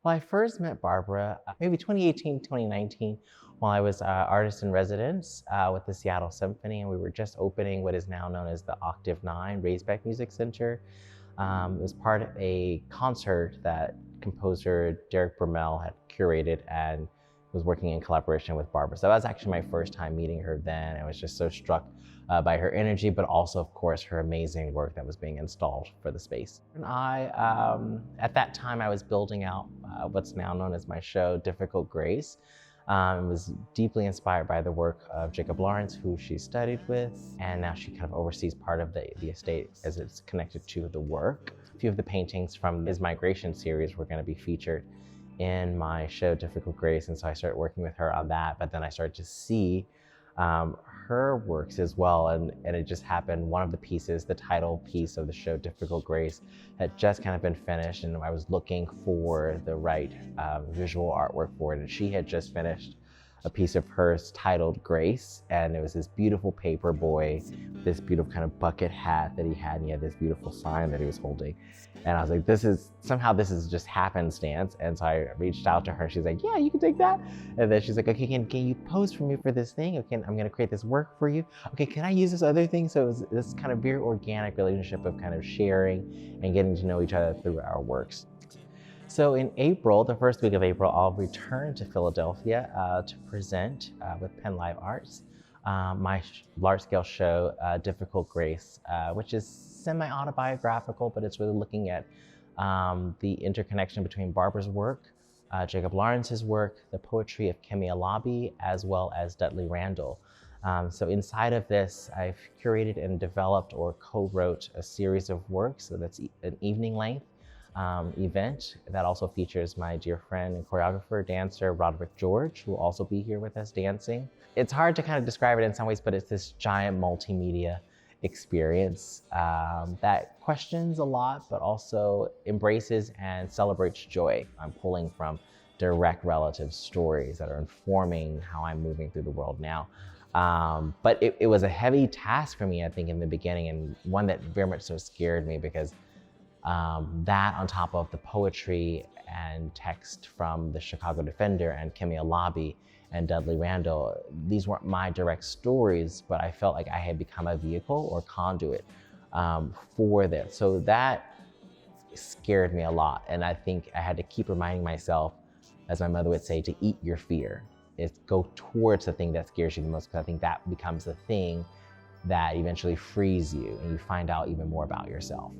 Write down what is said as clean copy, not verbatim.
Well, I first met Barbara maybe 2018, 2019, while I was artist in residence with the Seattle Symphony, and we were just opening what is now known as the Octave 9 Raisbeck Music Center. It was part of a concert that composer Derek Brummel had curated and was working in collaboration with Barbara. So that was actually my first time meeting her then. I was just so struck by her energy, but also, of course, her amazing work that was being installed for the space. And at that time, I was building out what's now known as my show, Difficult Grace. Was deeply inspired by the work of Jacob Lawrence, who she studied with, and now she kind of oversees part of the estate as it's connected to the work. A few of the paintings from his Migration series were going to be featured in my show, Difficult Grace, and so I started working with her on that, but then I started to see her works as well, and it just happened. One of the pieces, the title piece of the show, Difficult Grace, had just kind of been finished, and I was looking for the right visual artwork for it, and she had just finished a piece of hers titled Grace, and it was this beautiful paper boy, this beautiful kind of bucket hat that he had, and he had this beautiful sign that he was holding. And I was like, this is just happenstance. And so I reached out to her, and she's like, yeah, you can take that. And then she's like, okay, can you pose for me for this thing? Okay, I'm gonna create this work for you. Okay, can I use this other thing? So it was this kind of very organic relationship of kind of sharing and getting to know each other through our works. So in April, the first week of April, I'll return to Philadelphia to present with Penn Live Arts my large-scale show, Difficult Grace, which is semi-autobiographical, but it's really looking at the interconnection between Barbara's work, Jacob Lawrence's work, the poetry of Kemi Alabi, as well as Dudley Randall. So inside of this, I've curated and developed or co-wrote a series of works, so that's an evening length event that also features my dear friend and choreographer, dancer, Roderick George, who will also be here with us dancing. It's hard to kind of describe it in some ways, but it's this giant multimedia experience that questions a lot, but also embraces and celebrates joy. I'm pulling from direct relative stories that are informing how I'm moving through the world now. But it was a heavy task for me, I think, in the beginning, and one that very much so scared me because that on top of the poetry and text from the Chicago Defender and Kemi Alabi and Dudley Randall, these weren't my direct stories, but I felt like I had become a vehicle or conduit for this. So that scared me a lot. And I think I had to keep reminding myself, as my mother would say, to eat your fear. It's go towards the thing that scares you the most, because I think that becomes the thing that eventually frees you and you find out even more about yourself.